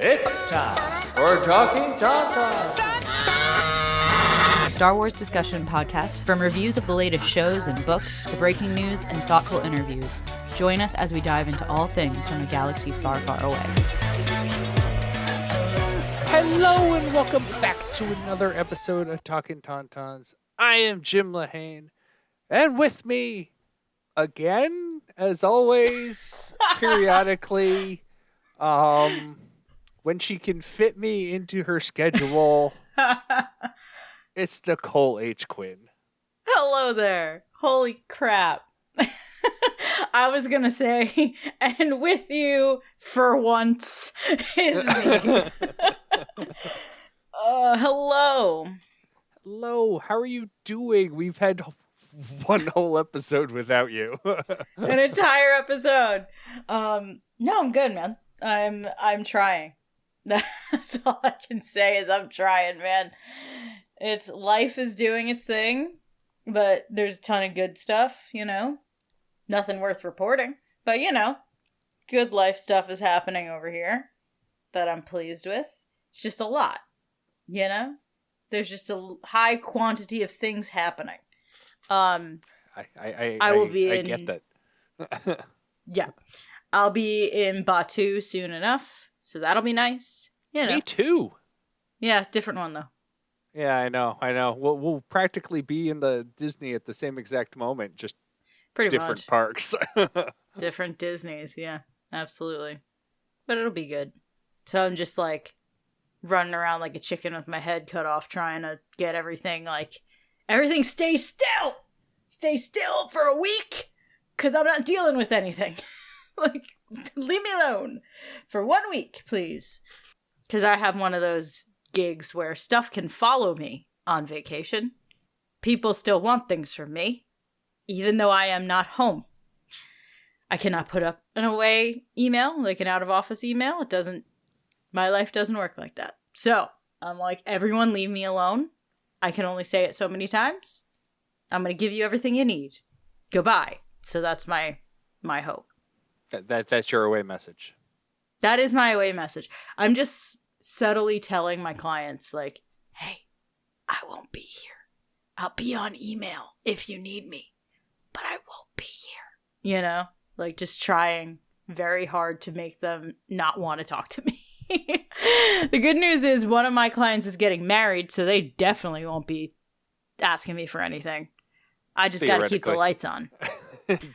It's time for Talkin Tauntauns, A Star Wars discussion podcast from reviews of the latest shows and books to breaking news and thoughtful interviews. Join us as we dive into all things from a galaxy far, far away. Hello and welcome back to another episode of Talkin Tauntauns. I am Jim Lehane, and with me again, as always, periodically, when she can fit me into her schedule, it's Nicole H. Quinn. Hello there. Holy crap. I was going to say, and with you for once is me. Hello. Hello, how are you doing? We've had one whole episode without you. An entire episode. No, I'm good, man. I'm trying. That's all I can say is I'm trying, man. Life is doing its thing, but there's a ton of good stuff, you know? Nothing worth reporting, but you know, good life stuff is happening over here that I'm pleased with. It's just a lot, you know? There's just a high quantity of things happening. I get that. Yeah. I'll be in Batu soon enough, so that'll be nice. You know. Me too. Yeah, different one though. Yeah, I know. We'll practically be in the Disney at the same exact moment, just Pretty different much. parks. Different Disneys, yeah, absolutely. But it'll be good. So I'm just like running around like a chicken with my head cut off, trying to get everything stay still! Stay still for a week! Because I'm not dealing with anything. Like, leave me alone for 1 week, please. Because I have one of those gigs where stuff can follow me on vacation. People still want things from me, even though I am not home. I cannot put up an away email, like an out-of-office email. My life doesn't work like that. So, I'm like, everyone leave me alone. I can only say it so many times. I'm going to give you everything you need. Goodbye. So that's my hope. That's your away message. That is my away message. I'm just subtly telling my clients, like, hey, I won't be here. I'll be on email if you need me, but I won't be here. You know? Like, just trying very hard to make them not want to talk to me. The good news is one of my clients is getting married, so they definitely won't be asking me for anything. I just got to keep the lights on.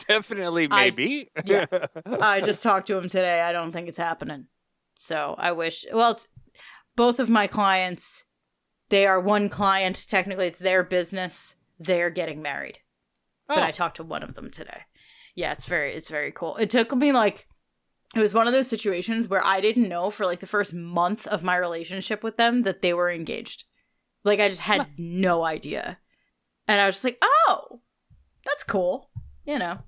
Definitely, maybe. I just talked to him today. I don't think it's happening. So I wish. Well, it's both of my clients. They are one client. Technically, it's their business. They're getting married. Oh. But I talked to one of them today. Yeah, it's very cool. It took me it was one of those situations where I didn't know for like the first month of my relationship with them that they were engaged. Like, I just had no idea. And I was just like, oh, that's cool. You know,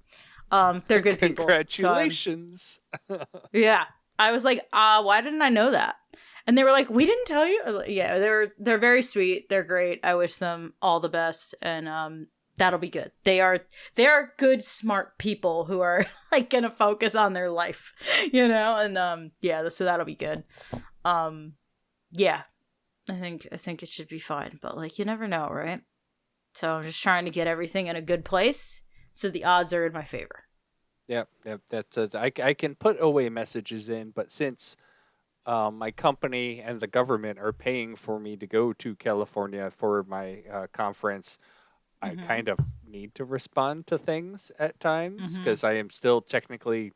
they're good people. Congratulations. So yeah. I was like, why didn't I know that? And they were like, we didn't tell you. I was like, yeah, they're very sweet. They're great. I wish them all the best. And that'll be good. They are good, smart people who are like going to focus on their life, you know? And yeah, so that'll be good. Yeah, I think it should be fine. But like, you never know, right? So I'm just trying to get everything in a good place. So the odds are in my favor. Yep. That's I can put away messages in, but since my company and the government are paying for me to go to California for my conference, I kind of need to respond to things at times because I am still technically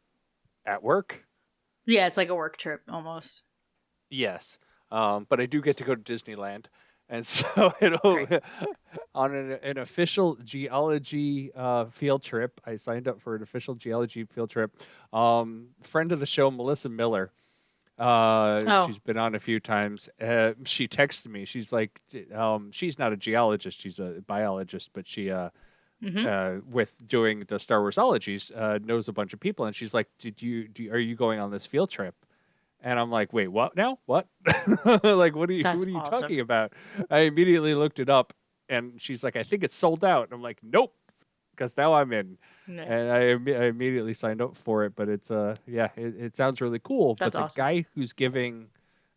at work. Yeah, it's like a work trip almost. Yes, but I do get to go to Disneyland. And so it'll on an official geology field trip. I signed up for an official geology field trip. Friend of the show, Melissa Miller. She's been on a few times. She texted me. She's like, she's not a geologist. She's a biologist, but she, with doing the Star Warsologies, knows a bunch of people. And she's like, are you going on this field trip? And I'm like, wait, what now? What? Like, what are you talking about? I immediately looked it up, and she's like, I think it's sold out. And I'm like, nope, because now I'm in. No. And I immediately signed up for it. But it's it sounds really cool. That's but the awesome. guy who's giving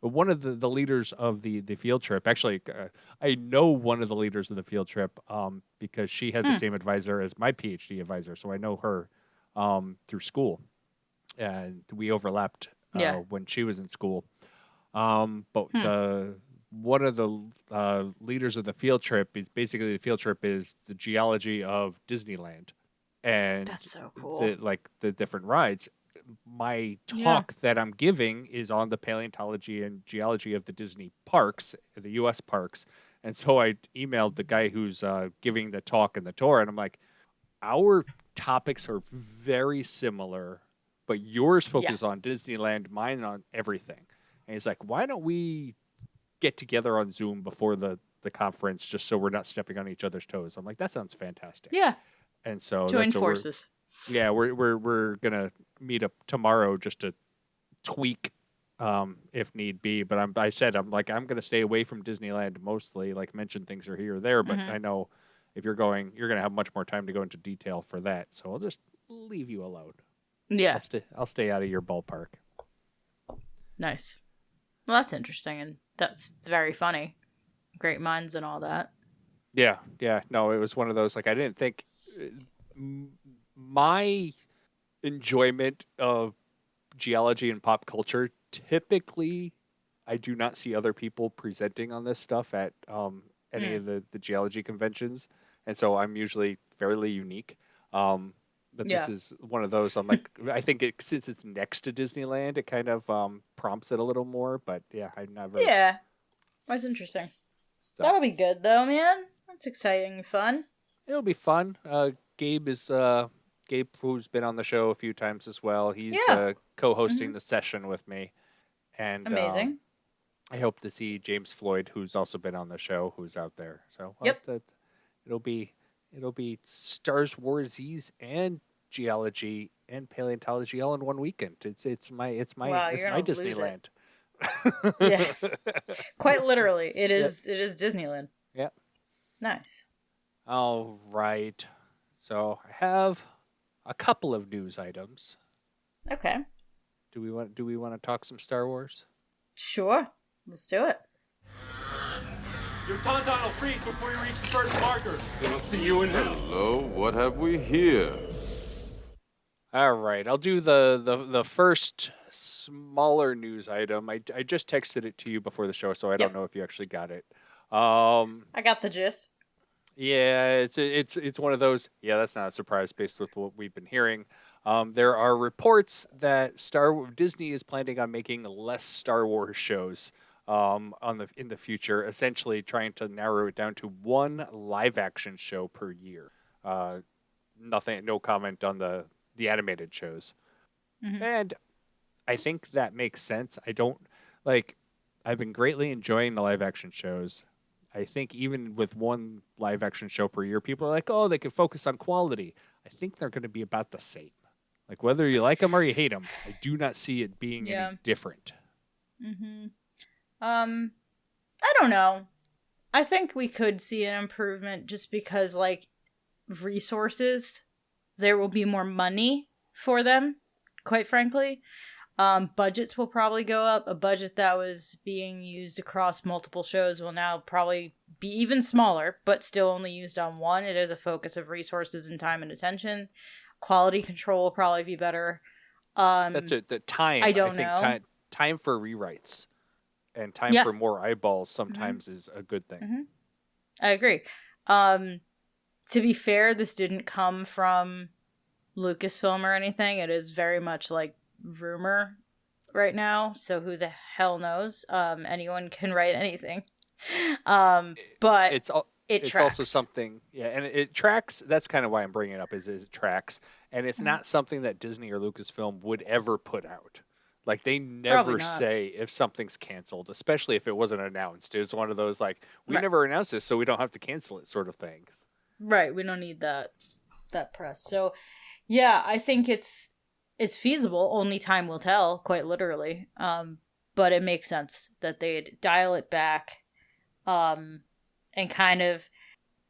one of the leaders of the field trip. Actually, I know one of the leaders of the field trip because she had the same advisor as my PhD advisor, so I know her through school, and we overlapped Yeah. when she was in school. But Hmm. the one of the leaders of the field trip is basically the field trip is the geology of Disneyland, and That's so cool. the different rides. My Yeah. talk that I'm giving is on the paleontology and geology of the Disney parks, the U.S. parks, and so I emailed the guy who's giving the talk and the tour, and I'm like, our topics are very similar, but yours Yeah. focus on Disneyland, mine on everything. And he's like, why don't we get together on Zoom before the conference just so we're not stepping on each other's toes? I'm like, that sounds fantastic. Yeah. And so Join that's what forces. we're gonna meet up tomorrow just to tweak if need be. But I said I'm gonna stay away from Disneyland mostly, like mention things are here or there, but Hmm. I know if you're going, you're gonna have much more time to go into detail for that. So I'll just leave you alone. Yeah. I'll stay out of your ballpark. Nice. Well, that's interesting, and that's very funny. Great minds and all that. Yeah, yeah. No, it was one of those like I didn't think my enjoyment of geology and pop culture typically I do not see other people presenting on this stuff at any Mm. of the geology conventions, and so I'm usually fairly unique. But this Yeah. is one of those. I'm like, I think since it's next to Disneyland, it kind of prompts it a little more. But yeah, I never. Yeah. That's interesting. So That'll be good, though, man. That's exciting and fun. it'll be fun. Gabe is Gabe, who's been on the show a few times as well. He's Yeah. co-hosting Hmm. the session with me, and Amazing. I hope to see James Floyd, who's also been on the show, who's out there. So Yep. it'll be Star Warsies and geology and paleontology all in one weekend. Wow, It's you're my gonna lose it. Disneyland. Yeah. Quite literally. It is Disneyland. Yeah. Nice. All right. So I have a couple of news items. Okay. Do we want to talk some Star Wars? Sure. Let's do it. Your tauntaun will freeze before you reach the first marker. Then I'll see you in hell. Hello, what have we here? All right, I'll do the first smaller news item. I just texted it to you before the show, so I don't Yep. know if you actually got it. I got the gist. Yeah, it's one of those. Yeah, that's not a surprise based with what we've been hearing. There are reports that Disney is planning on making less Star Wars shows in the future, essentially trying to narrow it down to one live action show per year. No comment on the animated shows. Mhm. And I think that makes sense. I don't like I've been greatly enjoying the live action shows. I think even with one live action show per year, people are like, "Oh, they can focus on quality." I think they're going to be about the same. Like whether you like them or you hate them, I do not see it being Yeah. any different. Mm-hmm. I don't know. I think we could see an improvement just because, like, resources, there will be more money for them, quite frankly. Budgets will probably go up. A budget that was being used across multiple shows will now probably be even smaller, but still only used on one. It is a focus of resources and time and attention. Quality control will probably be better. That's it. The time. I don't think know. time for rewrites and time Yeah. for more eyeballs sometimes is a good thing. Mm-hmm. I agree. To be fair, this didn't come from Lucasfilm or anything. It is very much like rumor right now, so who the hell knows? Anyone can write anything. But It's it also tracks. something, yeah, and it tracks. That's kind of why I'm bringing it up. Is it tracks, and it's not something that Disney or Lucasfilm would ever put out. Like they never Probably not. say if something's canceled, especially if it wasn't announced. It's one of those like we Right. never announced this, so we don't have to cancel it, sort of things. Right, we don't need that press. So yeah, I think it's feasible. Only time will tell, quite literally. But it makes sense that they'd dial it back, and kind of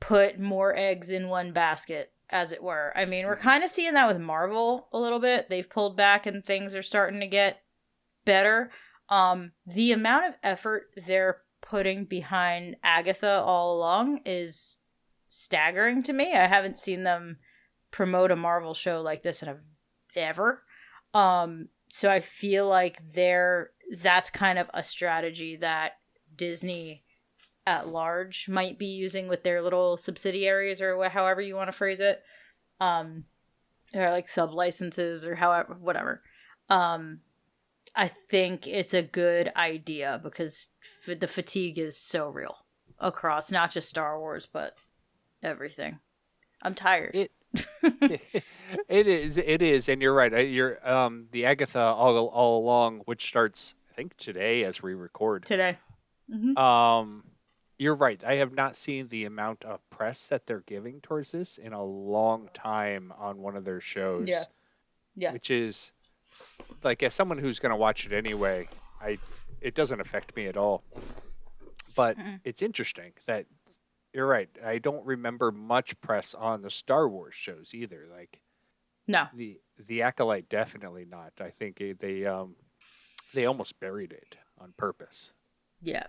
put more eggs in one basket, as it were. I mean, we're kind of seeing that with Marvel a little bit. They've pulled back and things are starting to get better. The amount of effort they're putting behind Agatha all along is staggering to me. I haven't seen them promote a Marvel show like this in ever. So I feel like that's kind of a strategy that Disney at large might be using with their little subsidiaries or however you want to phrase it. Or like sub licenses or however, whatever. I think it's a good idea because the fatigue is so real across not just Star Wars, but everything. I'm tired. It is, and you're right. You're the Agatha all along, which starts I think today as we record. Today. Mm-hmm. You're right. I have not seen the amount of press that they're giving towards this in a long time on one of their shows. Yeah. Yeah. Which is like, as someone who's going to watch it anyway, it doesn't affect me at all. But it's interesting that you're right. I don't remember much press on the Star Wars shows either. Like, no, the Acolyte definitely not. I think they almost buried it on purpose. Yeah.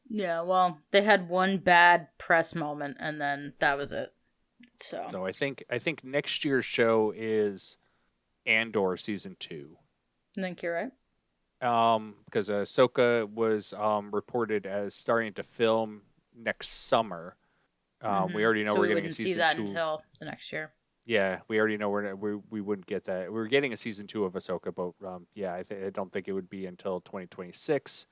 Yeah, well, they had one bad press moment, and then that was it. So I think next year's show is Andor season 2. I think you're right. Because Ahsoka was reported as starting to film next summer. We already know we're getting a season 2. So we wouldn't see that until the next year. Yeah, we already know we wouldn't get that. We're getting a season 2 of Ahsoka, but I don't think it would be until 2026.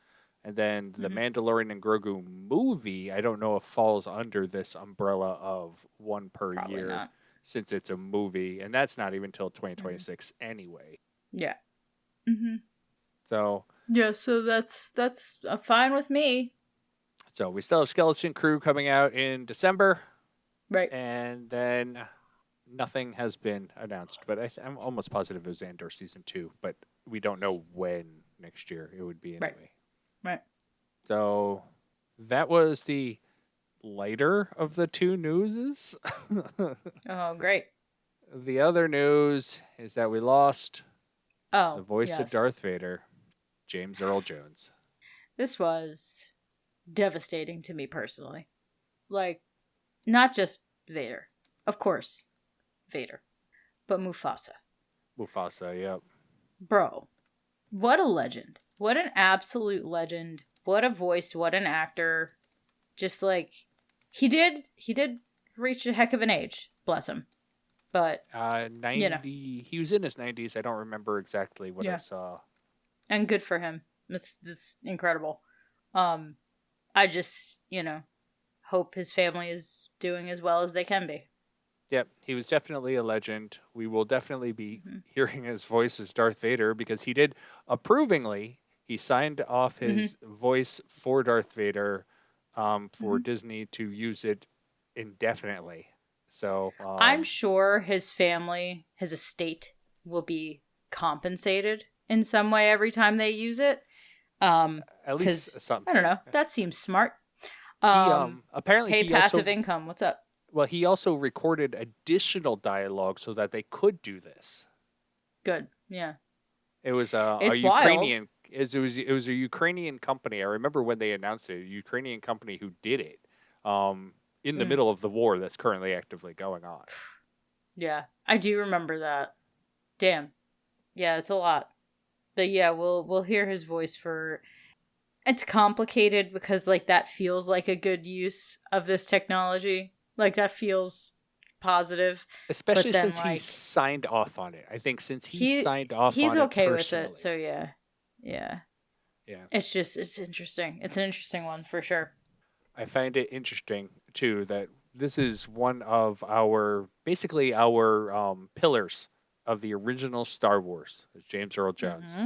And then the Mandalorian and Grogu movie, I don't know if falls under this umbrella of one per Probably year not. since it's a movie, and that's not even till 2026 anyway. Yeah. Mm-hmm. So yeah, so that's fine with me. So we still have Skeleton Crew coming out in December, right? And then nothing has been announced, but I'm almost positive it was Andor season 2, but we don't know when next year it would be anyway. Right. So that was the lighter of the two newses. Oh, great. The other news is that we lost the voice of Darth Vader, James Earl Jones. This was devastating to me personally. Like, not just Vader. Of course, Vader. But Mufasa. Mufasa, yep. Bro, what a legend. What an absolute legend. What a voice, what an actor. Just like, he did reach a heck of an age, bless him. But 90, you know. He was in his 90s. I don't remember exactly what I saw. And good for him. That's incredible. I just, hope his family is doing as well as they can be. Yep, he was definitely a legend. We will definitely be hearing his voice as Darth Vader because he did approvingly. He signed off his voice for Darth Vader for Disney to use it indefinitely. So I'm sure his family, his estate, will be compensated in some way every time they use it. At least something. I don't know. That seems smart. Apparently, pay passive income. What's up? Well, he also recorded additional dialogue so that they could do this. Good. Yeah. It was it's a wild. Ukrainian. It was a Ukrainian company. I remember when they announced it. A Ukrainian company who did it in the middle of the war that's currently actively going on. Yeah, I do remember that. Damn. Yeah, it's a lot. But yeah, we'll hear his voice for. It's complicated because like that feels like a good use of this technology. Like that feels positive, especially then, since he signed off on it. I think since he signed off, he's on okay it with it. So yeah. It's interesting. It's an interesting one for sure. I find it interesting too that this is one of our pillars of the original Star Wars, is James Earl Jones.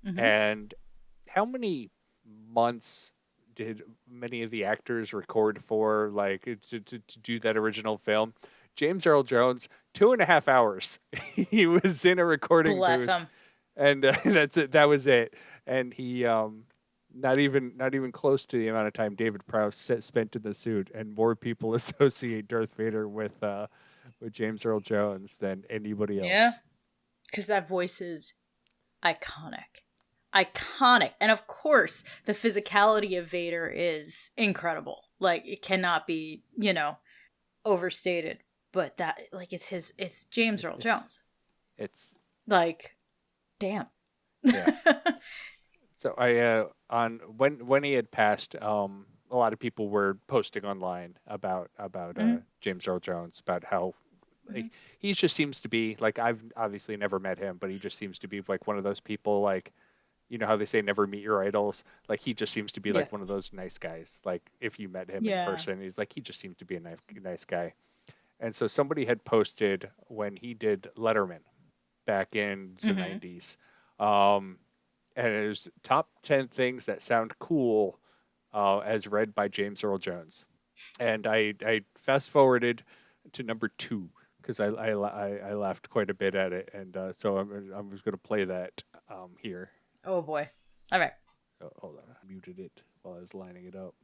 And how many months did many of the actors record for, like, to do that original film? James Earl Jones, 2.5 hours. He was in a recording booth. Bless him. And that's it. That was it. And he, not even close to the amount of time David Prowse spent in the suit. And more people associate Darth Vader with James Earl Jones than anybody else. Yeah, because that voice is iconic. iconic. And of course, the physicality of Vader is incredible. Like, it cannot be, overstated. But that, like, it's James Earl Jones. It's like, damn. Yeah. So on when he had passed, a lot of people were posting online about James Earl Jones, about how he just seems to be, like, I've obviously never met him, but he just seems to be like one of those people, like, you know how they say never meet your idols, like, he just seems to be like one of those nice guys. Like, if you met him in person, he just seemed to be a nice guy. And so somebody had posted when he did Letterman back in the 90s. And it was top 10 things that sound cool as read by James Earl Jones. And I fast forwarded to number 2 because I laughed quite a bit at it. And so I was going to play that here. Oh, boy. All right. Oh, hold on. I muted it while I was lining it up.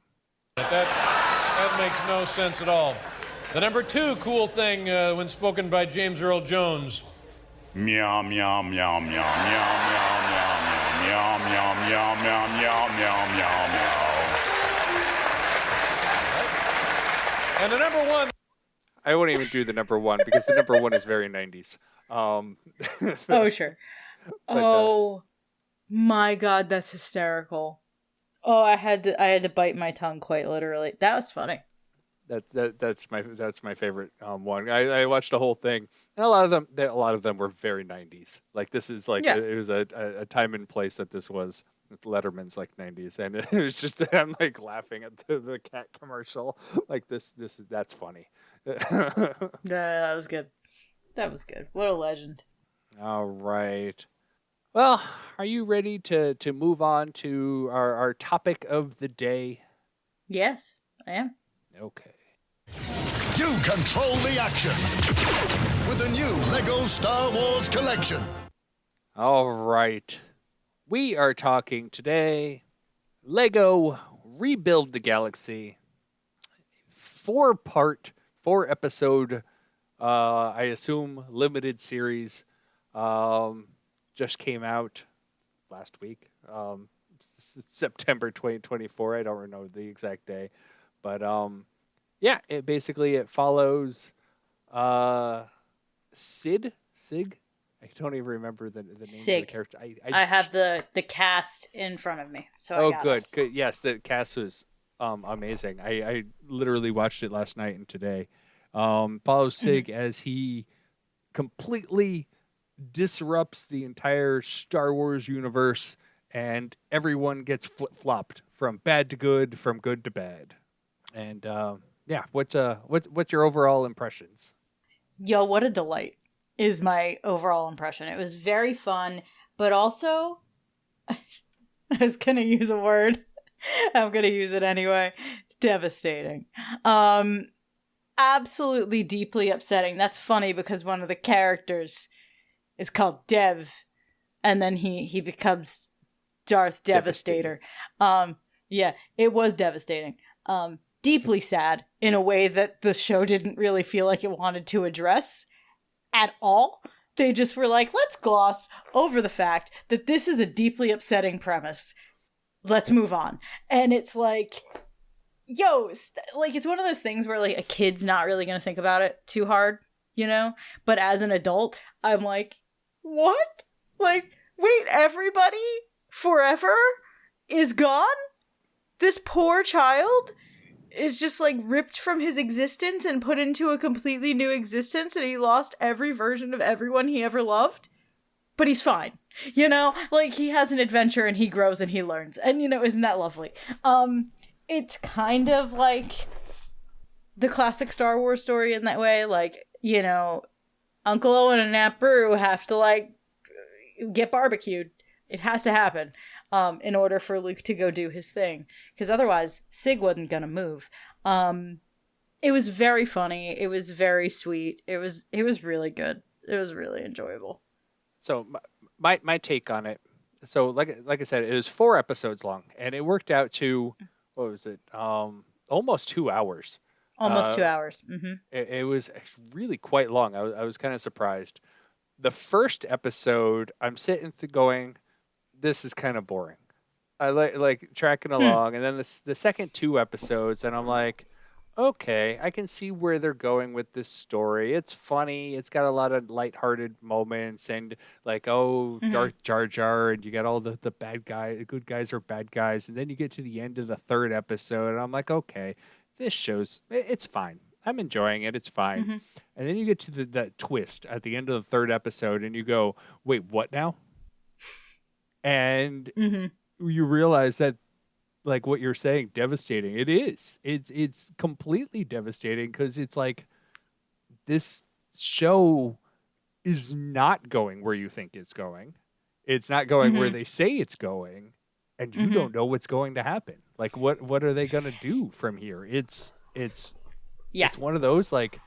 That makes no sense at all. The number 2 cool thing when spoken by James Earl Jones. Meow, meow, meow, meow, meow, meow, meow, meow, meow, meow, meow, meow, meow, meow, meow. And the number 1. I won't even do the number 1 because the number 1 is very 90s. Oh, sure. But, my God, that's hysterical. Oh, I had to bite my tongue quite literally. That was funny. That's my favorite one. I watched the whole thing, and a lot of them were very 90s. Like, this is like it was a time and place that this was. Letterman's like 90s, and it was just, I'm like laughing at the cat commercial. Like, that's funny. Yeah, that was good. That was good. What a legend. All right. Well, are you ready to move on to our topic of the day? Yes, I am. Okay. You control the action with the new Lego Star Wars collection. All right. We are talking today Lego Rebuild the Galaxy. 4-episode, I assume, limited series. Just came out last week, September 2024. I don't know the exact day. But it follows Sig. I don't even remember the name of the character. I have the cast in front of me. So good. Yes, the cast was amazing. I literally watched it last night and today. Follows Sig as he completely disrupts the entire Star Wars universe, and everyone gets flip-flopped from bad to good, from good to bad. And what's your overall impressions? Yo, what a delight is my overall impression. It was very fun, but also I was gonna use a word. I'm gonna use it anyway. Devastating. Absolutely deeply upsetting. That's funny because one of the characters is called Dev, and then he becomes Darth Devastator. Yeah, it was devastating. Deeply sad in a way that the show didn't really feel like it wanted to address at all. They just were like, let's gloss over the fact that this is a deeply upsetting premise. Let's move on. And it's like, it's one of those things where, like, a kid's not really going to think about it too hard, But as an adult, I'm like, what? Like, wait, everybody forever is gone? This poor child is just, like, ripped from his existence and put into a completely new existence, and he lost every version of everyone he ever loved? But he's fine. Like, he has an adventure and he grows and he learns. And, isn't that lovely? It's kind of like the classic Star Wars story in that way. Like, Uncle Owen and Aunt Beru have to, like, get barbecued. It has to happen. In order for Luke to go do his thing. Because otherwise, Sig wasn't gonna move. It was very funny. It was very sweet. It was really good. It was really enjoyable. So my take on it. So like I said, it was 4 episodes long, and it worked out to, what was it? Almost 2 hours. Almost 2 hours. Mm-hmm. It was really quite long. I was kind of surprised. The first episode, I'm sitting going, this is kind of boring. I like tracking along, and then the second 2 episodes, and I'm like, okay, I can see where they're going with this story. It's funny. It's got a lot of lighthearted moments, and like, Darth Jar Jar, and you got all the bad guy, the good guys are bad guys, and then you get to the end of the 3rd episode, and I'm like, okay, this show's it's fine. I'm enjoying it. It's fine. And then you get to that twist at the end of the 3rd episode, and you go, wait, what now? And you realize that, like what you're saying, devastating. It is. It's completely devastating, because it's like this show is not going where you think it's going. It's not going where they say it's going, and you don't know what's going to happen. Like what are they going to do from here? It's one of those, like,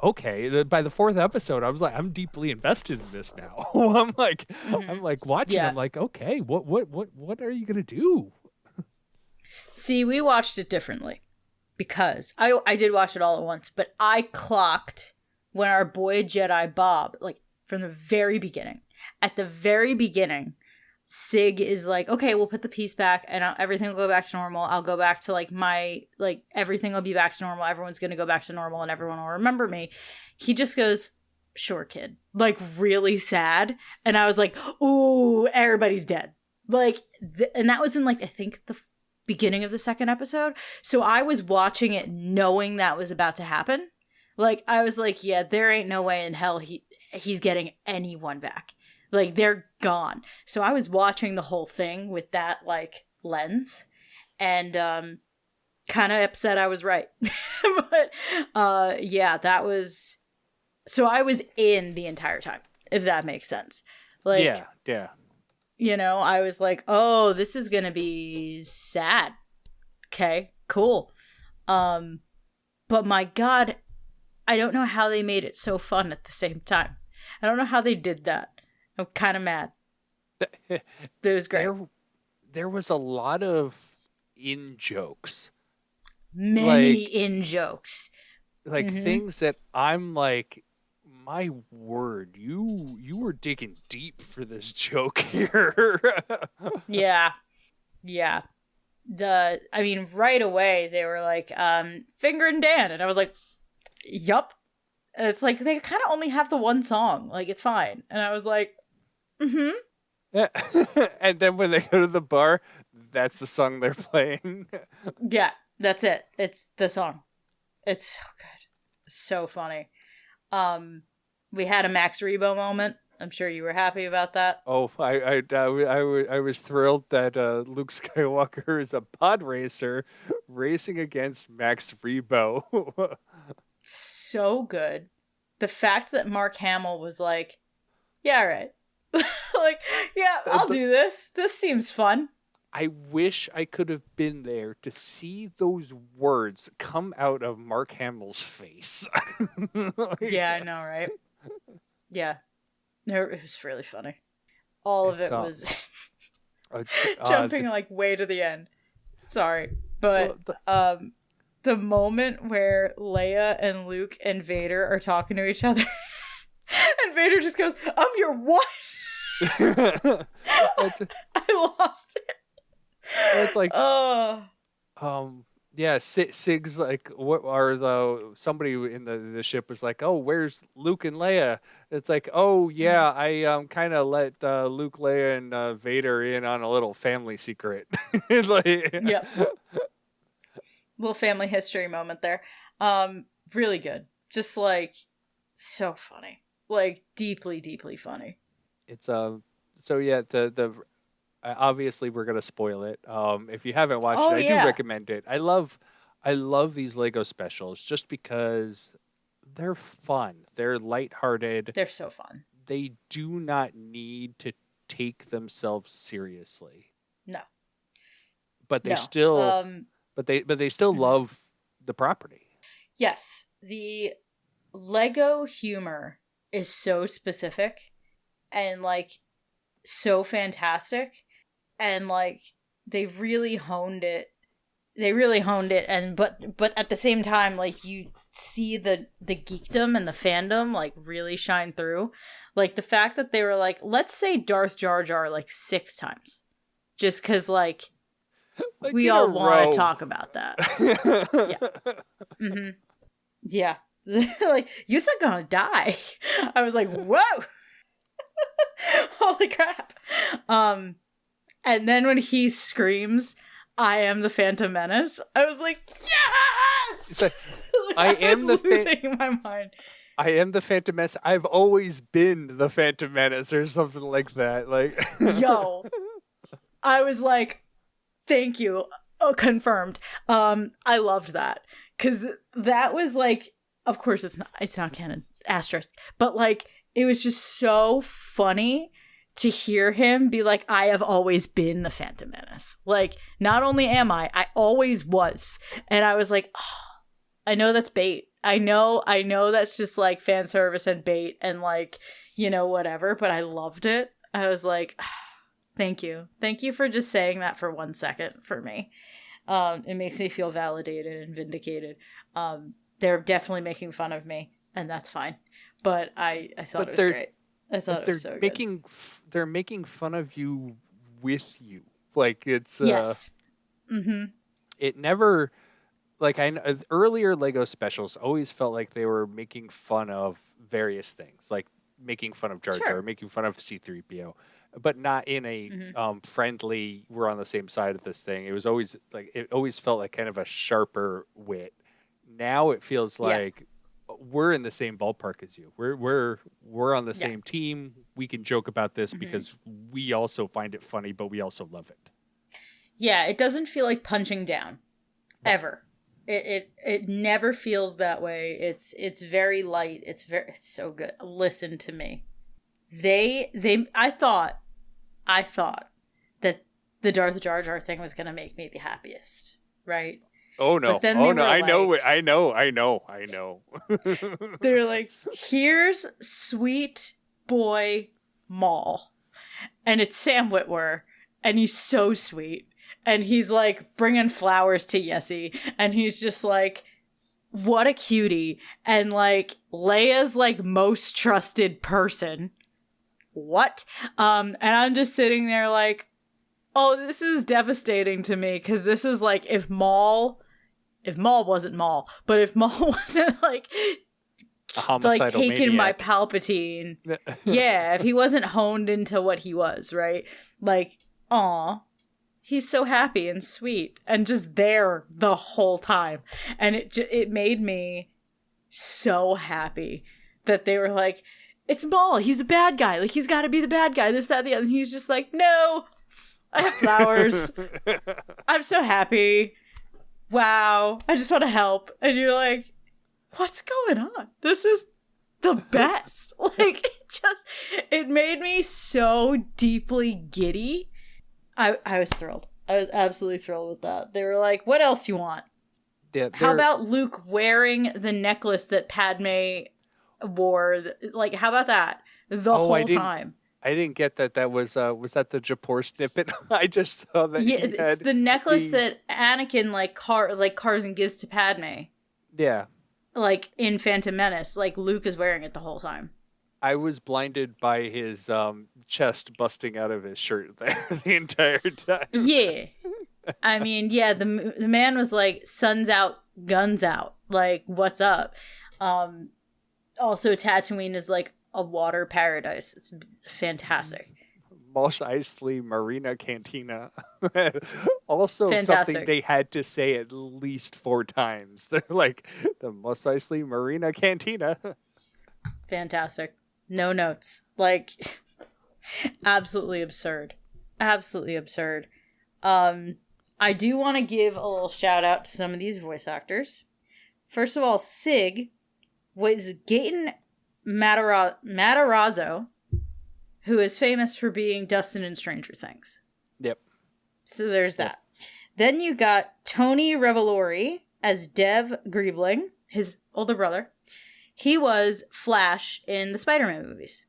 okay, by the 4th episode, I was like, I'm deeply invested in this now. I'm like watching. Yeah. I'm like, okay, what are you gonna do? See, we watched it differently because I did watch it all at once, but I clocked when our boy Jedi Bob, like from the very beginning. At the very beginning, Sig is like, okay, we'll put the piece back and everything will go back to normal. I'll go back to everything will be back to normal. Everyone's going to go back to normal and everyone will remember me. He just goes, sure, kid. Like, really sad. And I was like, ooh, everybody's dead. Like, and that was in, like, I think the beginning of the 2nd episode. So I was watching it knowing that was about to happen. Like, I was like, yeah, there ain't no way in hell he's getting anyone back. Like, they're gone. So I was watching the whole thing with that, like, lens. And kind of upset I was right. But, yeah, that was... So I was in the entire time, if that makes sense. Like, yeah. You know, I was like, oh, this is going to be sad. Okay, cool. But my God, I don't know how they made it so fun at the same time. I don't know how they did that. I'm kind of mad. But it was great. There was a lot of in-jokes. Many in-jokes. Like, things that I'm like, my word, you were digging deep for this joke here. Yeah. I mean, right away, they were like, Finger and Dan. And I was like, yup. And it's like, they kind of only have the one song. Like, it's fine. And I was like, Yeah. And then when they go to the bar, that's the song they're playing. Yeah, that's it. It's the song. It's so good. It's so funny. We had a Max Rebo moment. I'm sure you were happy about that. Oh, I was thrilled that Luke Skywalker is a pod racer racing against Max Rebo. So good. The fact that Mark Hamill was like, yeah, all right. Like, yeah, I'll do this. This seems fun. I wish I could have been there to see those words come out of Mark Hamill's face. Yeah, I know, right? Yeah. No, it was really funny. All of it was jumping like way to the end. Sorry. But the moment where Leia and Luke and Vader are talking to each other and Vader just goes, I'm your what? I lost it. It's like, yeah, Sig's like, what are somebody in the ship was like, oh, where's Luke and Leia? It's like, oh yeah, I kind of let Luke, Leia, and Vader in on a little family secret. Like, yeah, little family history moment there. Really good, just like so funny, like deeply, deeply funny. It's so yeah, the obviously we're gonna spoil it. If you haven't watched it, I do recommend it. I love these Lego specials just because they're fun. They're lighthearted. They're so fun. They do not need to take themselves seriously. No. But they still but they still love the property. Yes. The Lego humor is so specific and like so fantastic, and like they really honed it, and but at the same time, like, you see the geekdom and the fandom like really shine through. Like, the fact that they were like, let's say Darth Jar Jar like 6 times. Just because, like we all want to talk about that. Yeah. Mm-hmm. Yeah. Like, you said gonna die. I was like, whoa! Holy crap. And then when he screams, I am the Phantom Menace, I was like, yes! Like, I am the losing my mind. I am the Phantom Menace. I've always been the Phantom Menace, or something like that. Like, yo, I was like, thank you. Oh, confirmed. I loved that, because that was like, of course it's not canon, asterisk, but like, it was just so funny to hear him be like, I have always been the Phantom Menace. Like, not only am I always was. And I was like, oh, I know that's bait. I know that's just like fan service and bait and like, whatever, but I loved it. I was like, oh, thank you. Thank you for just saying that for 1 second for me. It makes me feel validated and vindicated. They're definitely making fun of me, and that's fine. But I thought it was great. I thought it was so good. They're making fun of you with you. Like, it's yes. Mm-hmm. It never, like, earlier Lego specials always felt like they were making fun of various things, like making fun of Jar Jar, making fun of C-3PO, but not in a friendly, we're on the same side of this thing. It was always like, it always felt like kind of a sharper wit. Now it feels like we're in the same ballpark as you. We're on the same team. We can joke about this because we also find it funny, but we also love it. Yeah, it doesn't feel like punching down ever. It never feels that way. It's very light. It's so good. Listen to me. I thought that the Darth Jar Jar thing was gonna make me the happiest, right? Oh no! Oh no! I know. They're like, here's sweet boy Maul, and it's Sam Witwer, and he's so sweet, and he's like bringing flowers to Yessie, and he's just like, what a cutie, and like Leia's like most trusted person. What? And I'm just sitting there like, oh, this is devastating to me, because this is like, if Maul wasn't Maul, but if Maul wasn't like taking my Palpatine, if he wasn't honed into what he was, right? Like, aw, he's so happy and sweet and just there the whole time, and it made me so happy that they were like, it's Maul, he's the bad guy, like he's got to be the bad guy, this, that, the other. And he's just like, no, I have flowers. I'm so happy. Wow, I just want to help. And you're like, what's going on? This is the best. Like, it made me so deeply giddy. I was thrilled. I was absolutely thrilled with that. They were like, what else you want? Yeah, how about Luke wearing the necklace that Padme wore? Like, how about that? The whole time. I didn't get that. That was that the Japor snippet? I just saw that. Yeah, it's the necklace that Anakin Carzan gives to Padme. Yeah. Like in Phantom Menace, like Luke is wearing it the whole time. I was blinded by his chest busting out of his shirt there the entire time. Yeah. I mean, yeah, the man was like, sun's out, guns out. Like, what's up? Also, Tatooine is like a water paradise. It's fantastic. Mos Eisley Marina Cantina. Also fantastic. Something they had to say at least 4 times. They're like, the Mos Eisley Marina Cantina. Fantastic. No notes. Like, absolutely absurd. Absolutely absurd. I do want to give a little shout out to some of these voice actors. First of all, Sig was Gaten Matarazzo, who is famous for being Dustin in Stranger Things. Yep. So there's that. Then you got Tony Revolori as Dev Griebling, his older brother. He was Flash in the Spider-Man movies.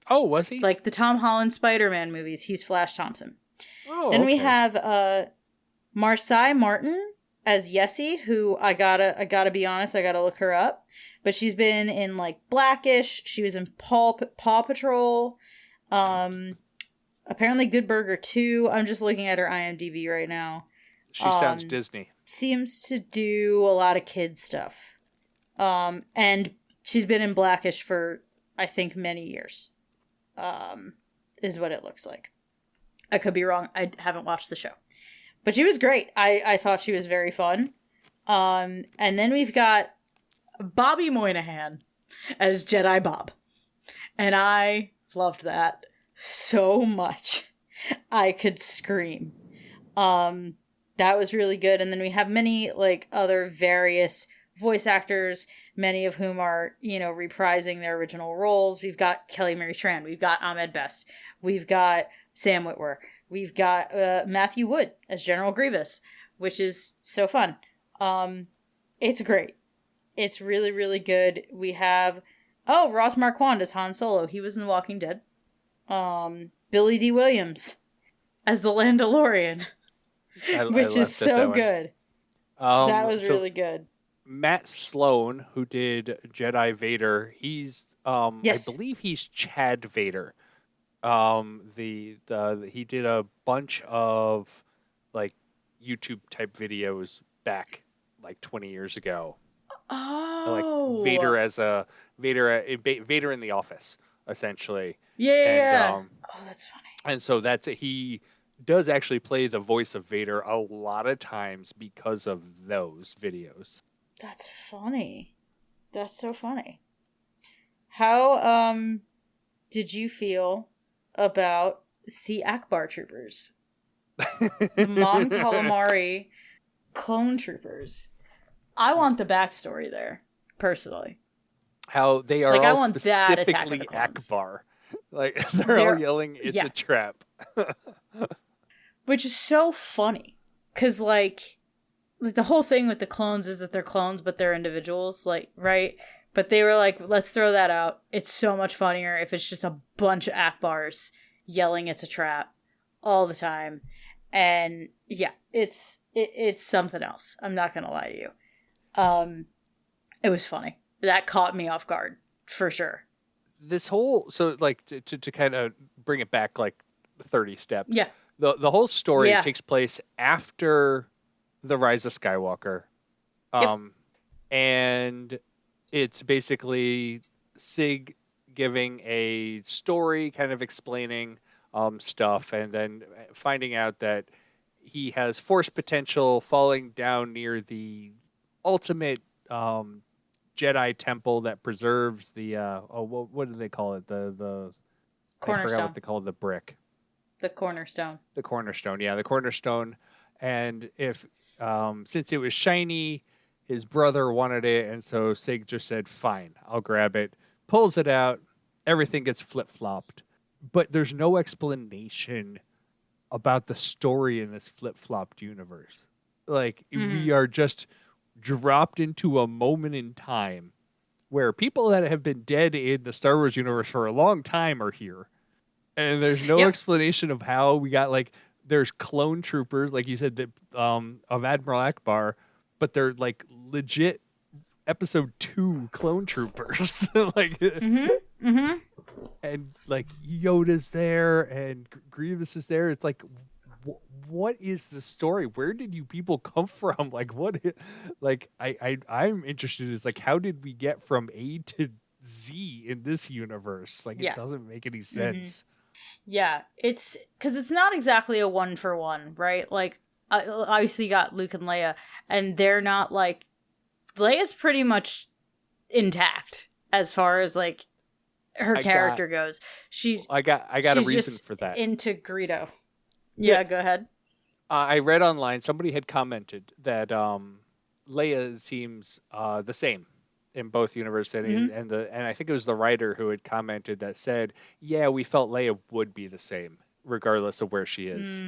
Oh, was he? Like the Tom Holland Spider-Man movies, he's Flash Thompson. Oh, then we have Marcy Martin as Yessie, who I gotta be honest, I gotta look her up. But she's been in, like, Blackish. She was in Paw Patrol. Apparently Good Burger 2. I'm just looking at her IMDb right now. She sounds Disney. Seems to do a lot of kid stuff. And she's been in Blackish for, I think, many years. Is what it looks like. I could be wrong. I haven't watched the show. But she was great. I thought she was very fun. And then we've got Bobby Moynihan as Jedi Bob. And I loved that so much. I could scream. That was really good. And then we have many, like, other various voice actors, many of whom are, you know, reprising their original roles. We've got Kelly Mary Tran. We've got Ahmed Best. We've got Sam Witwer. We've got Matthew Wood as General Grievous, which is so fun. It's great. It's really, really good. We have, Ross Marquand as Han Solo. He was in The Walking Dead. Billy D. Williams as the Landalorian, which is so good. That was really good. Matt Sloan, who did Jedi Vader, he's Yes. I believe he's Chad Vader. He did a bunch of like YouTube type videos back like 20 years ago. Oh, Like Vader as a Vader in the Office, essentially. Yeah. That's funny. And so he does actually play the voice of Vader a lot of times because of those videos. That's funny. That's so funny. How did you feel about the Akbar troopers? The Mon Calamari clone troopers. I want the backstory there, personally. How they are Like, I all want that Attack of specifically the Clones. Akbar. Like they're all yelling, "It's a trap." Which is so funny. Because, like, the whole thing with the clones is that they're clones, but they're individuals, like, right? But they were like, let's throw that out. It's so much funnier if it's just a bunch of Akbars yelling it's a trap all the time. And yeah, it's something else. I'm not gonna lie to you. It was funny. That caught me off guard, for sure. This whole, so like to kind of bring it back like 30 steps. Yeah. The whole story takes place after the Rise of Skywalker. And it's basically Sig giving a story, kind of explaining stuff, and then finding out that he has force potential, falling down near the ultimate Jedi temple that preserves the what do they call it? The Cornerstone. I forgot what they call the brick. The cornerstone. The cornerstone, yeah, the cornerstone. And if since it was shiny, his brother wanted it, and so Sig just said, "Fine, I'll grab it." Pulls it out, everything gets flip-flopped, but there's no explanation about the story in this flip-flopped universe. Like we are just dropped into a moment in time where people that have been dead in the Star Wars universe for a long time are here. And there's no explanation of how we got, like, there's clone troopers, like you said, that of Admiral Akbar, but they're like legit episode 2 clone troopers. Like, and like Yoda's there and Grievous is there. It's like, what is the story? Where did you people come from? Like, what? Like, I'm interested. Is like, how did we get from A to Z in this universe? Like, it doesn't make any sense. Yeah, it's because it's not exactly a 1-for-1, right? Like, obviously you got Luke and Leia, and they're not like, Leia's pretty much intact as far as like her character goes. I got a reason for that. Into Greedo. Yeah, go ahead. I read online, somebody had commented that Leia seems the same in both universes, and I think it was the writer who had commented that said, yeah, we felt Leia would be the same regardless of where she is.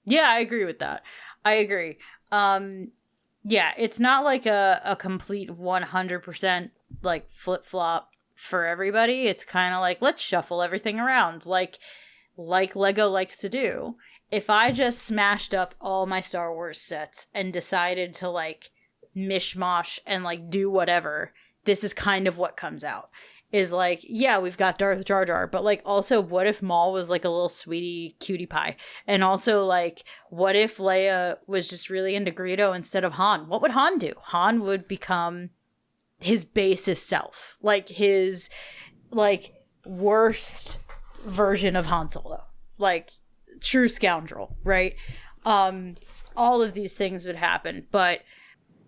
Yeah, I agree with that. I agree. Yeah, it's not like a complete 100% like flip-flop for everybody. It's kind of like, let's shuffle everything around like Lego likes to do. If I just smashed up all my Star Wars sets and decided to like mishmash and like do whatever, this is kind of what comes out. Is like, yeah, we've got Darth Jar Jar, but like also what if Maul was like a little sweetie cutie pie? And also like, what if Leia was just really into Greedo instead of Han? What would Han do? Han would become his basest self. Like his like worst version of Han Solo. Like true scoundrel, right? All of these things would happen, but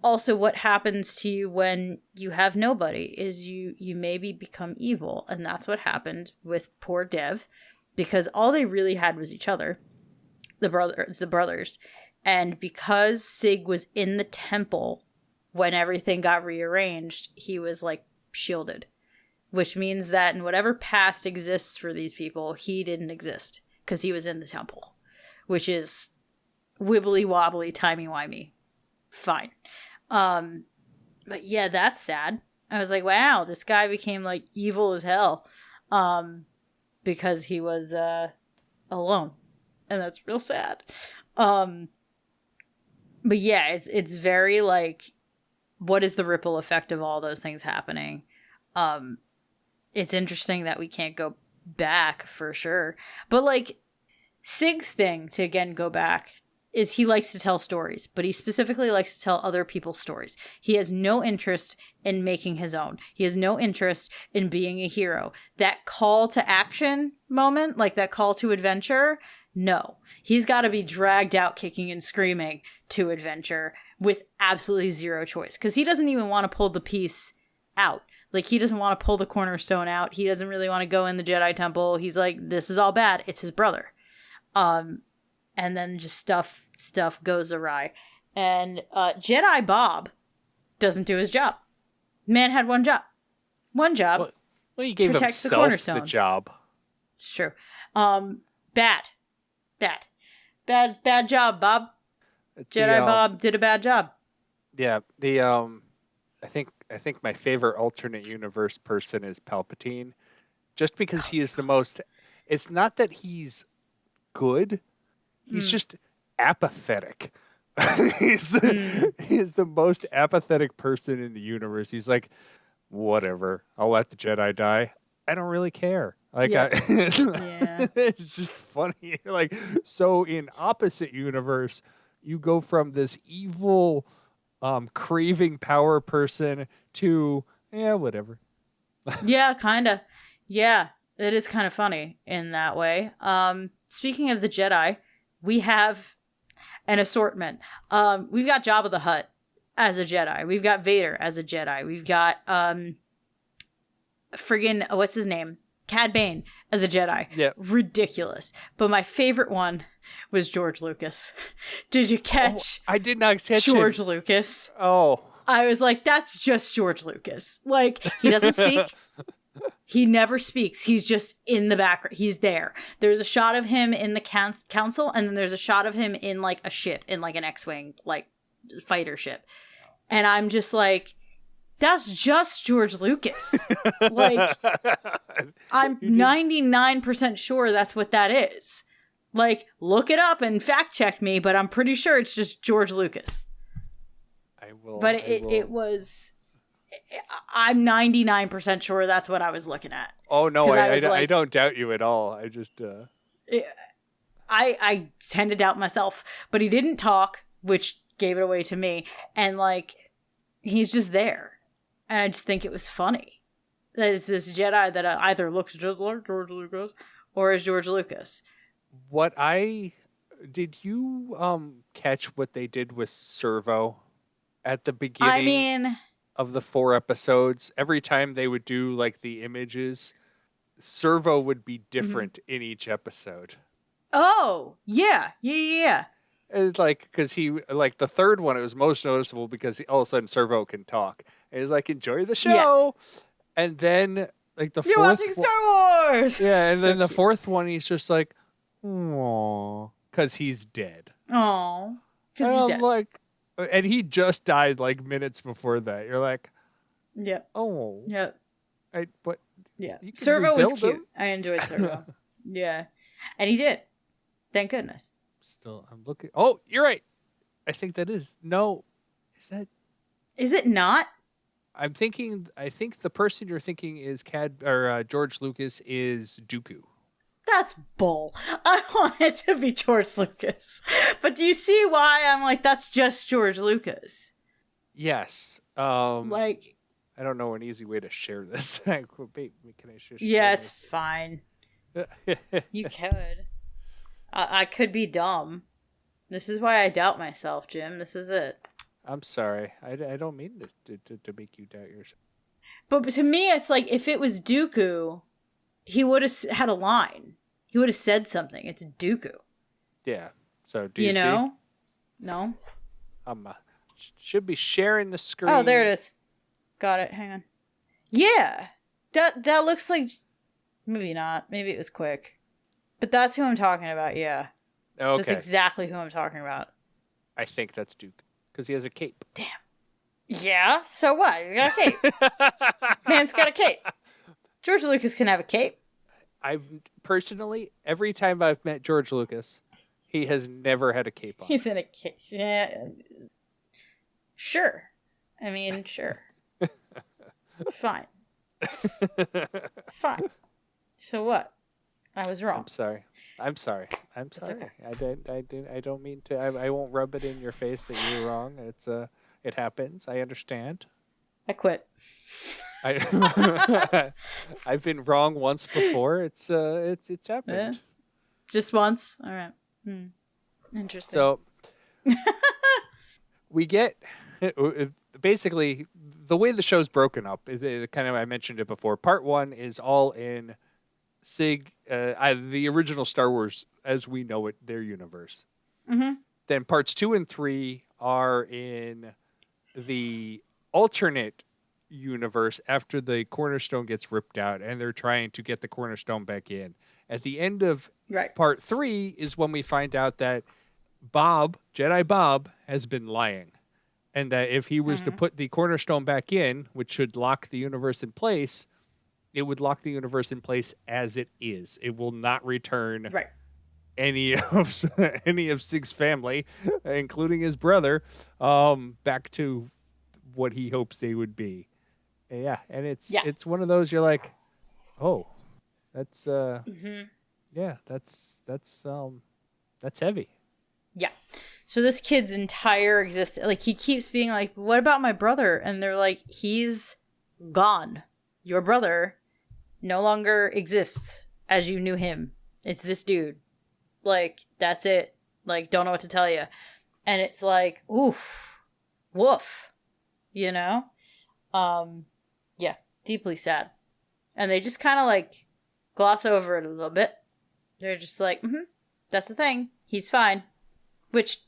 also what happens to you when you have nobody is you maybe become evil, and that's what happened with poor Dev, because all they really had was each other, the brothers, and because Sig was in the temple when everything got rearranged, he was like shielded, which means that in whatever past exists for these people, he didn't exist because he was in the temple, which is wibbly wobbly, timey wimey. Fine. But yeah, that's sad. I was like, wow, this guy became like evil as hell. Because he was, alone. And that's real sad. But yeah, it's very like, what is the ripple effect of all those things happening? It's interesting that we can't go back for sure. But like, Sig's thing, to again go back, is he likes to tell stories, but he specifically likes to tell other people's stories. He has no interest in making his own. He has no interest in being a hero. That call to action moment, like that call to adventure, no. He's got to be dragged out kicking and screaming to adventure with absolutely zero choice, because he doesn't even want to pull the piece out. Like, he doesn't want to pull the cornerstone out. He doesn't really want to go in the Jedi Temple. He's like, this is all bad. It's his brother. And then just stuff goes awry. And Jedi Bob doesn't do his job. Man had one job. One job. Well, he gave protects himself the cornerstone. the job. It's true. Bad job, Bob. Jedi Bob did a bad job. Yeah, I think my favorite alternate universe person is Palpatine, just because he is the most. It's not that he's good. He's just apathetic. He's the most apathetic person in the universe. He's like, whatever, I'll let the Jedi die. I don't really care. Like, Yeah. It's just funny. Like, so in opposite universe, you go from this evil, craving power person to, whatever. Yeah, kind of. Yeah, it is kind of funny in that way. Speaking of the Jedi, we have an assortment. We've got Jabba the Hutt as a Jedi. We've got Vader as a Jedi. We've got friggin' what's his name? Cad Bane as a Jedi. Yeah. Ridiculous. But my favorite one was George Lucas. Did you catch? I did not catch George it. Lucas. Oh. I was like, that's just George Lucas. Like, he doesn't speak. He never speaks. He's just in the background. He's there. There's a shot of him in the council, and then there's a shot of him in like a ship, in like an X-Wing, like fighter ship. And I'm just like, that's just George Lucas. Like, I'm 99% sure that's what that is. Like, look it up and fact check me, but I'm pretty sure it's just George Lucas. I will. But it was. I'm 99% sure that's what I was looking at. Oh no, I don't doubt you at all. I just. I tend to doubt myself, but he didn't talk, which gave it away to me. And like, he's just there, and I just think it was funny that it's this Jedi that either looks just like George Lucas or is George Lucas. Did you catch what they did with Servo at the beginning? I mean, of the 4 episodes, every time they would do like the images, Servo would be different in each episode. Oh, yeah. And like, because he, like the third one, it was most noticeable because all of a sudden Servo can talk. And he's like, enjoy the show. Yeah. And then like the You're fourth watching Star Wars. Yeah, and then the fourth one, he's just like, aww, because he's dead. Aww, because he's dead. Like, and he just died like minutes before that. You're like, yeah. Oh. Yeah. But yeah. Servo was cute. Him? I enjoyed Servo. Yeah. And he did. Thank goodness. Still, I'm looking. Oh, you're right. I think that is. No. Is that? Is it not? I think the person you're thinking is George Lucas is Dooku. That's bull. I want it to be George Lucas. But do you see why I'm like, that's just George Lucas? Yes. Like, I don't know an easy way to share this. Can I share? yeah, it's fine. You could. I could be dumb. This is why I doubt myself, Jim. This is it. I'm sorry. I don't mean to make you doubt yourself. But to me, it's like, if it was Dooku, he would have had a line. He would have said something. It's Dooku. Yeah. So do you know? see? No. Should be sharing the screen. Oh, there it is. Got it. Hang on. Yeah. That looks like... Maybe not. Maybe it was quick. But that's who I'm talking about, yeah. Okay. That's exactly who I'm talking about. I think that's Duke. Because he has a cape. Damn. Yeah, so what? You got a cape. Man's got a cape. George Lucas can have a cape. Personally, every time I've met George Lucas, he has never had a cape on. He's in a cape. Yeah. Sure. I mean, sure. Fine. Fine. So what? I was wrong. I'm sorry. Okay. I don't mean to. I won't rub it in your face that you're wrong. It happens. I understand. I quit. I've been wrong once before. It's happened. Yeah. Just once. All right. Interesting. So we get basically the way the show's broken up. Kind of, I mentioned it before. Part 1 is all in Sig, the original Star Wars as we know it, their universe. Mm-hmm. Then parts 2 and 3 are in the alternate universe after the cornerstone gets ripped out, and they're trying to get the cornerstone back in. At the end of part 3 is when we find out that Jedi Bob, has been lying, and that if he was to put the cornerstone back in, which should lock the universe in place, it would lock the universe in place as it is. It will not return any of Sig's family, including his brother, back to what he hopes they would be. Yeah, and it's one of those you're like, oh, that's yeah, that's heavy. Yeah. So this kid's entire existence, like, he keeps being like, what about my brother? And they're like, he's gone. Your brother no longer exists as you knew him. It's this dude. Like, that's it. Like, don't know what to tell you. And it's like, oof, woof, you know? Yeah, deeply sad. And they just kind of like gloss over it a little bit. They're just like, that's the thing. He's fine. Which,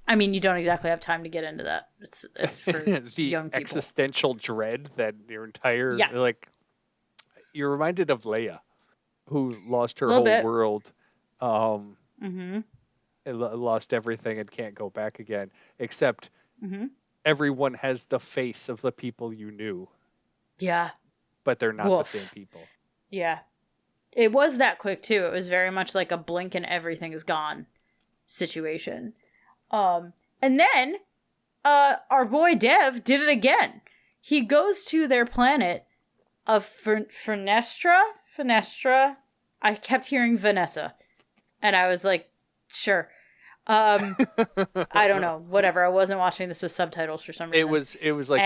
I mean, you don't exactly have time to get into that. It's for the young people. Existential dread that your entire like, you're reminded of Leia, who lost her whole world, lost everything and can't go back again. Except everyone has the face of the people you knew. Yeah, but they're not the same people. Yeah, it was that quick too. It was very much like a blink and everything is gone situation. And then our boy Dev did it again. He goes to their planet of Fenestra. I kept hearing Vanessa, and I was like, sure. I don't know. Whatever. I wasn't watching this with subtitles for some reason. It was like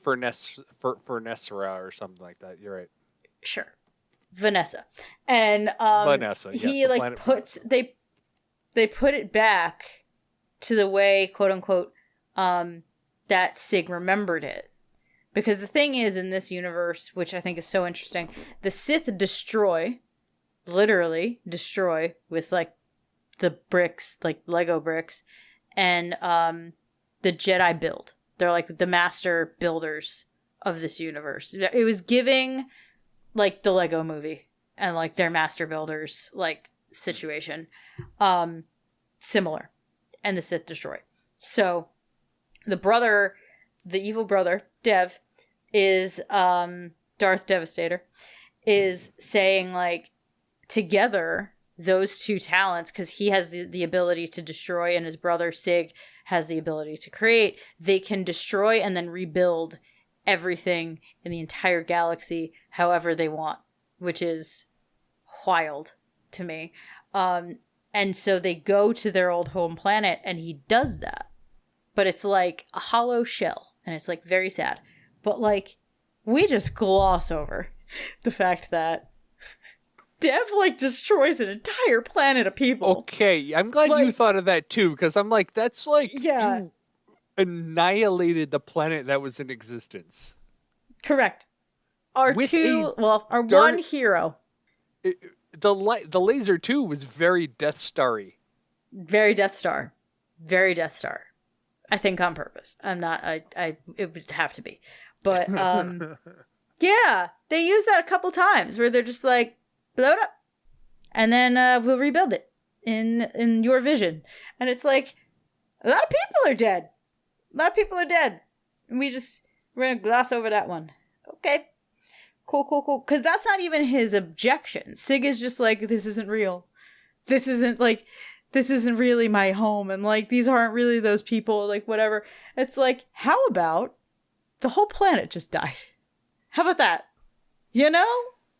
Fernesra or something like that. You're right. Sure. Vanessa. And Vanessa, yes, he like puts they put it back to the way, quote unquote, that Sig remembered it. Because the thing is, in this universe, which I think is so interesting, the Sith literally destroy with like the bricks, like Lego bricks, and the Jedi build. They're like the master builders of this universe. It was giving like the Lego movie and like their master builders like situation. Similar. And the Sith destroy. So the evil brother, Dev, is Darth Devastator, is saying like, together, those two talents, because he has the ability to destroy and his brother Sig has the ability to create, they can destroy and then rebuild everything in the entire galaxy however they want, which is wild to me. And so they go to their old home planet, and he does that. But it's like a hollow shell, and it's like very sad. But like, we just gloss over the fact that Dev like destroys an entire planet of people. Okay, I'm glad you thought of that too, because I'm like, that's like you annihilated the planet that was in existence. Correct. Our With one hero. The laser too was very Death Starry. Very Death Star. Very Death Star. I think on purpose. I'm not, it would have to be. But, yeah, they use that a couple times where they're just like, blow it up. And then we'll rebuild it in your vision. And it's like, a lot of people are dead. A lot of people are dead. And we're going to gloss over that one. Okay. Cool. Because that's not even his objection. Sig is just like, this isn't real. This isn't really my home. And like, these aren't really those people, like whatever. It's like, how about the whole planet just died? How about that? You know?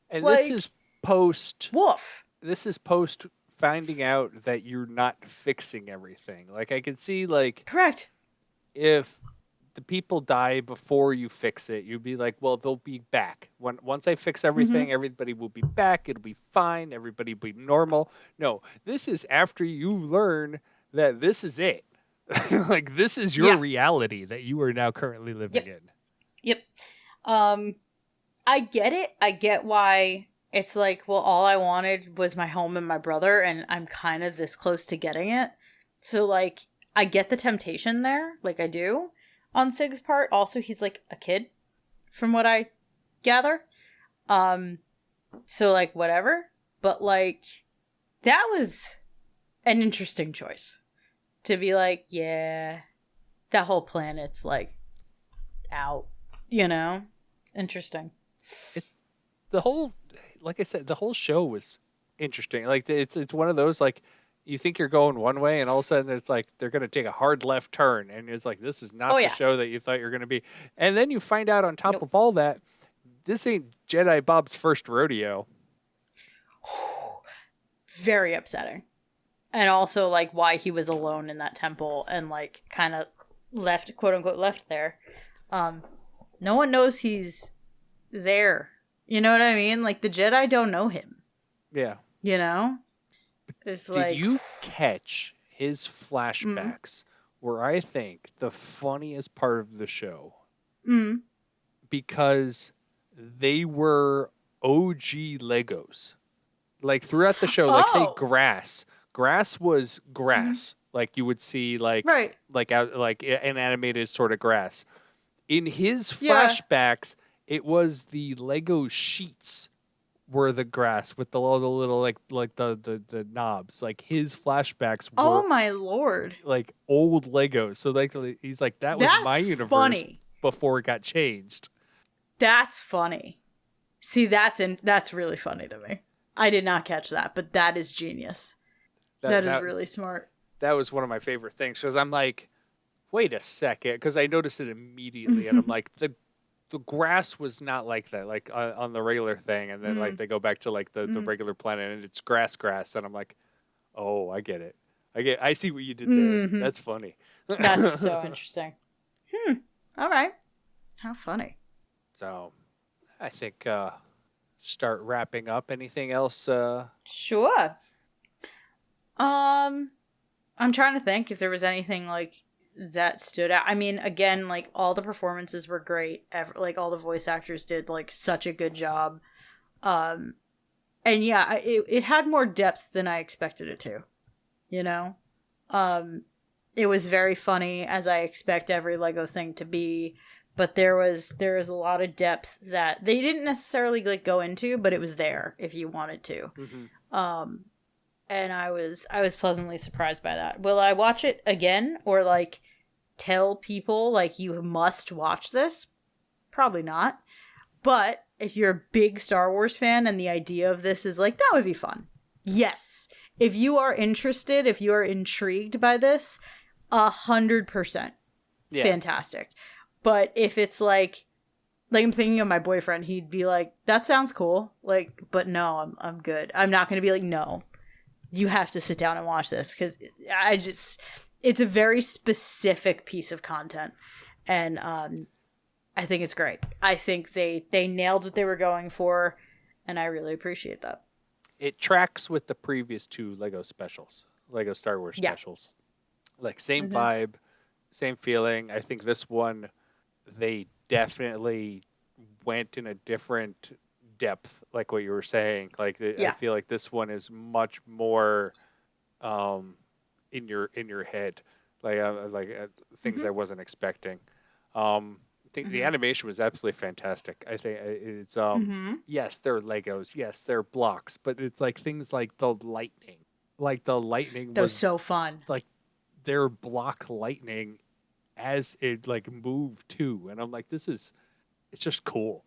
And like, this is post... Woof. This is post finding out that you're not fixing everything. Like, I can see, like... Correct. If the people die before you fix it, you'd be like, well, they'll be back. Once I fix everything, everybody will be back. It'll be fine. Everybody will be normal. No, this is after you learn that this is it. Like, this is your reality that you are now currently living in. Yep. I get it. I get why it's like, well, all I wanted was my home and my brother, and I'm kind of this close to getting it. So, like, I get the temptation there. Like, I do. On Sig's part. Also, he's like a kid, from what I gather. So like whatever. But like, that was an interesting choice. To be like, yeah, that whole planet's like out, you know? Interesting. Like I said, the whole show was interesting. Like, it's one of those, like, you think you're going one way, and all of a sudden it's like they're going to take a hard left turn, and it's like, this is not the show that you thought you're going to be. And then you find out on top of all that, this ain't Jedi Bob's first rodeo. Very upsetting. And also, like, why he was alone in that temple and, like, kind of left, quote-unquote, left there. No one knows he's there. You know what I mean? Like, the Jedi don't know him. Yeah. You know? Did you catch his flashbacks were, I think, the funniest part of the show? Because they were OG Legos. Like, throughout the show, like, say, grass. Grass was grass. Like, you would see, like, like an animated sort of grass. In his flashbacks, it was the Lego sheets were the grass with the little like the knobs. Like, his flashbacks were, oh my lord, like old Legos. So like, he's like, that was my universe before it got changed. That's funny. See, that's really funny to me. I did not catch that, but that is genius. That is really smart. That was one of my favorite things, because I'm like, wait a second, because I noticed it immediately, and I'm like, the grass was not like that, like on the regular thing, and then like they go back to like the regular planet, and it's grass, and I'm like, oh, I get it. I see what you did there. That's funny. That's so interesting. All right. How funny. So, I think start wrapping up. Anything else? Sure. I'm trying to think if there was anything like that stood out. I mean, again, like, all the performances were great. Like, all the voice actors did like such a good job. And yeah, it had more depth than I expected it to. You know, it was very funny, as I expect every Lego thing to be. But there was a lot of depth that they didn't necessarily like go into, but it was there if you wanted to. And I was pleasantly surprised by that. Will I watch it again, or like tell people like, you must watch this? Probably not. But if you're a big Star Wars fan and the idea of this is like, that would be fun. Yes. If you are interested, if you are intrigued by this, 100%. Fantastic. But if it's like, Like, I'm thinking of my boyfriend. He'd be like, that sounds cool. Like, but no, I'm good. I'm not going to be like, no, you have to sit down and watch this. Because it's a very specific piece of content. And I think it's great. I think they nailed what they were going for. And I really appreciate that. It tracks with the previous 2 Lego specials, Lego Star Wars specials. Like, same vibe, same feeling. I think this one, they definitely went in a different depth, like what you were saying. Like, I feel like this one is much more in your head, like things I wasn't expecting. I think the animation was absolutely fantastic. I think it's yes, they're Legos, yes, they're blocks, but it's like things like the lightning. Like, the lightning That was so fun. Like, their block lightning as it like moved too, and I'm like, it's just cool.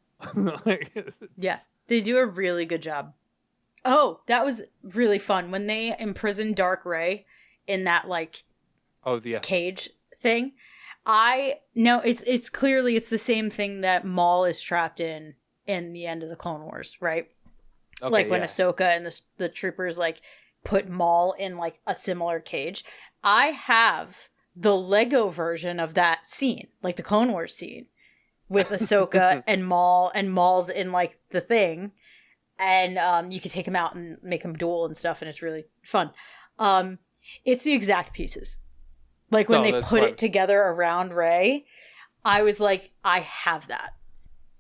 Yeah, they do a really good job. Oh, that was really fun when they imprisoned Dark Ray in that like cage thing. I know it's clearly it's the same thing that Maul is trapped in the end of the Clone Wars, right? Okay, like when Ahsoka and the troopers like put Maul in like a similar cage. I have the Lego version of that scene, like the Clone Wars scene, with Ahsoka and Maul, and Maul's in like the thing, and you can take him out and make him duel and stuff, and it's really fun. It's the exact pieces. Like when they put it together around Rey, I was like, I have that.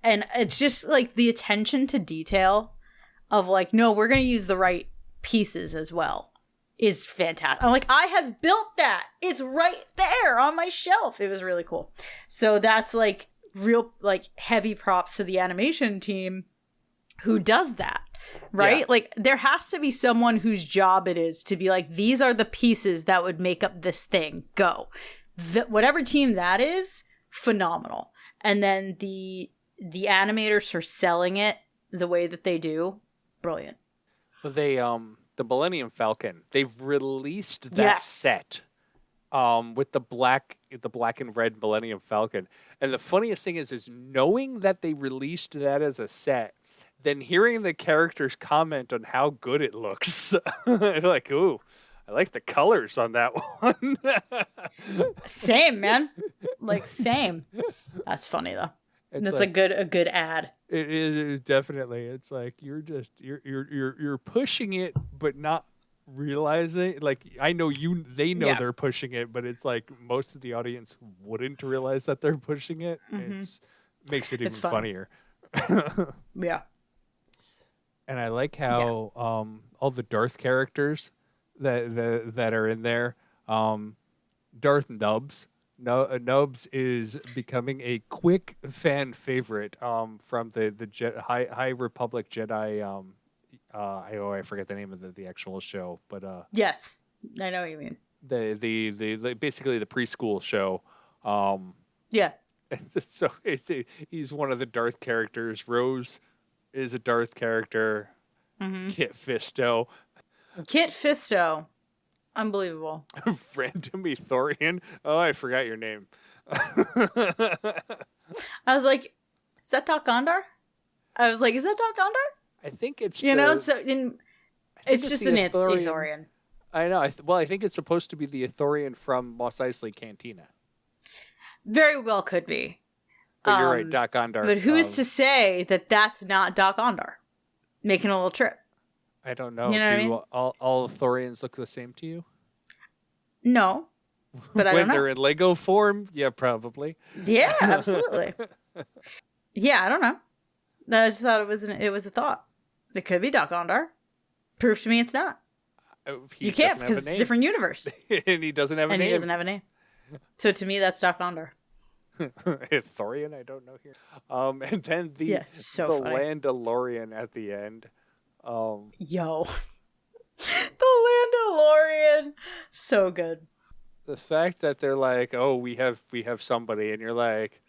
And it's just like the attention to detail of like, no, we're going to use the right pieces as well is fantastic. I'm like, I have built that. It's right there on my shelf. It was really cool. So that's like real, like heavy props to the animation team who does that. Right? Yeah. Like there has to be someone whose job it is to be like, these are the pieces that would make up this thing. Go. Whatever team that is, phenomenal. And then the animators for selling it the way that they do, brilliant. They the Millennium Falcon, they've released that set with the black and red Millennium Falcon. And the funniest thing is knowing that they released that as a set, then hearing the characters comment on how good it looks. Like, ooh, I like the colors on that one. Same, man. Like, same. That's funny though. That's like, a good ad. It is definitely. It's like you're pushing it, but not realizing. Like, I know they know they're pushing it, but it's like most of the audience wouldn't realize that they're pushing it. Mm-hmm. Makes it even funnier. Yeah. And I like how all the Darth characters that are in there. Darth Nubs. Nubs is becoming a quick fan favorite from the High Republic Jedi. I forget the name of the actual show, but yes, I know what you mean. The basically the preschool show. Yeah. So he's one of the Darth characters. Rose is a Darth character. Mm-hmm. Kit Fisto. Unbelievable. Random Ithorian. Oh, I forgot your name. I was like, is that Doc Gondar? I was like, is that Doc Gondar? I think it's it's just an Ithorian. I know. I think it's supposed to be the Ithorian from Mos Eisley Cantina. Very well could be. But you're right, Doc Gondar. But who's to say that that's not Doc Gondar making a little trip? I don't know. You know Do what I mean? all Ithorians look the same to you? No, but I don't know. When they're in Lego form, yeah, probably. Yeah, absolutely. Yeah, I don't know. I just thought it was a thought. It could be Doc Gondar. Prove to me it's not. You can't because it's a different universe. And he doesn't have a name. And he doesn't have a name. So to me, that's Doc Gondar. Ithorian, I don't know here. And then the Landalorian at the end. Yo. The Landalorian. So good. The fact that they're like, oh, we have somebody, and you're like,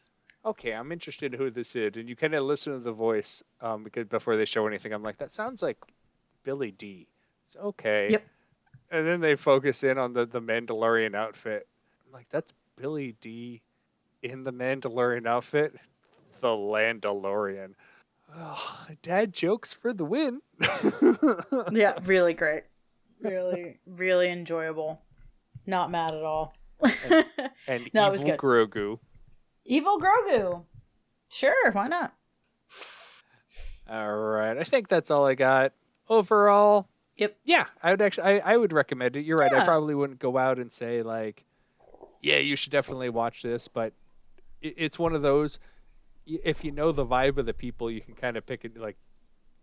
okay, I'm interested in who this is, and you kind of listen to the voice because before they show anything, I'm like, that sounds like Billy D. It's okay. Yep. And then they focus in on the Mandalorian outfit. I'm like, that's Billy D in the Mandalorian outfit. The Landalorian. Oh, dad jokes for the win. Yeah, really great. Really, really enjoyable. Not mad at all. And No, it was evil good. Grogu. Evil Grogu. Sure, why not? All right, I think that's all I got. Overall, Yep. yeah, I would recommend it. You're right. I Yeah. probably wouldn't go out and say like, yeah, you should definitely watch this, but it's one of those. If you know the vibe of the people, you can kind of pick it. Like,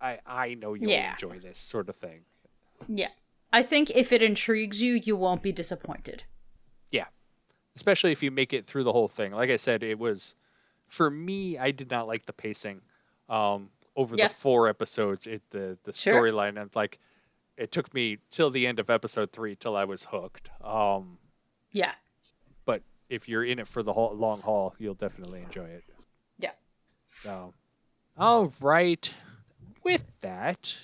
I know you'll enjoy this sort of thing. Yeah. I think if it intrigues you, you won't be disappointed. Yeah, especially if you make it through the whole thing. Like I said, it was for me. I did not like the pacing. Over the 4 episodes, the Sure. storyline, and like it took me till the end of episode 3 till I was hooked. Yeah. But if you're in it for the long haul, you'll definitely enjoy it. Yeah. All right. With that,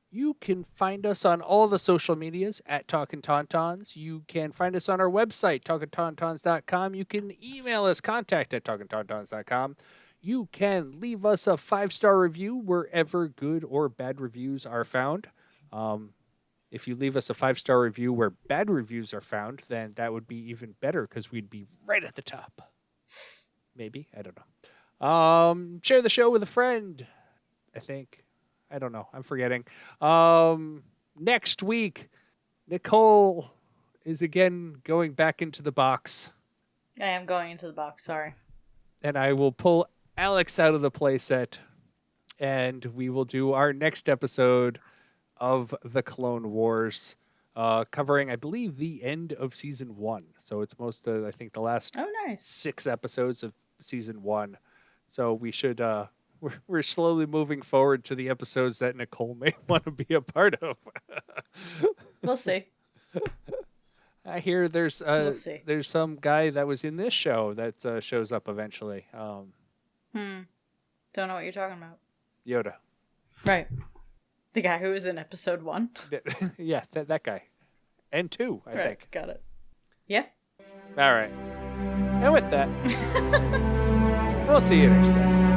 you can find us on all the social medias at Talkin Tauntauns. You can find us on our website, talkintauntauns.com. You can email us, contact@talkintauntauns.com. You can leave us a 5-star review wherever good or bad reviews are found. If you leave us a 5-star review where bad reviews are found, then that would be even better because we'd be right at the top. Maybe. I don't know. Share the show with a friend, I think. I don't know. I'm forgetting. Next week, Nicole is again going back into the box. I am going into the box, sorry. And I will pull Alex out of the playset. And we will do our next episode of the Clone Wars, covering, I believe, the end of season 1. So it's most of, I think, the last 6 episodes of season 1. So we should, we're slowly moving forward to the episodes that Nicole may want to be a part of. We'll see. I hear there's We'll see. there's some guy that was in this show that shows up eventually. Don't know what you're talking about. Yoda. Right. The guy who was in episode 1? Yeah, that guy. And 2, I think. Got it. Yeah. All right. And with that, we'll see you next time.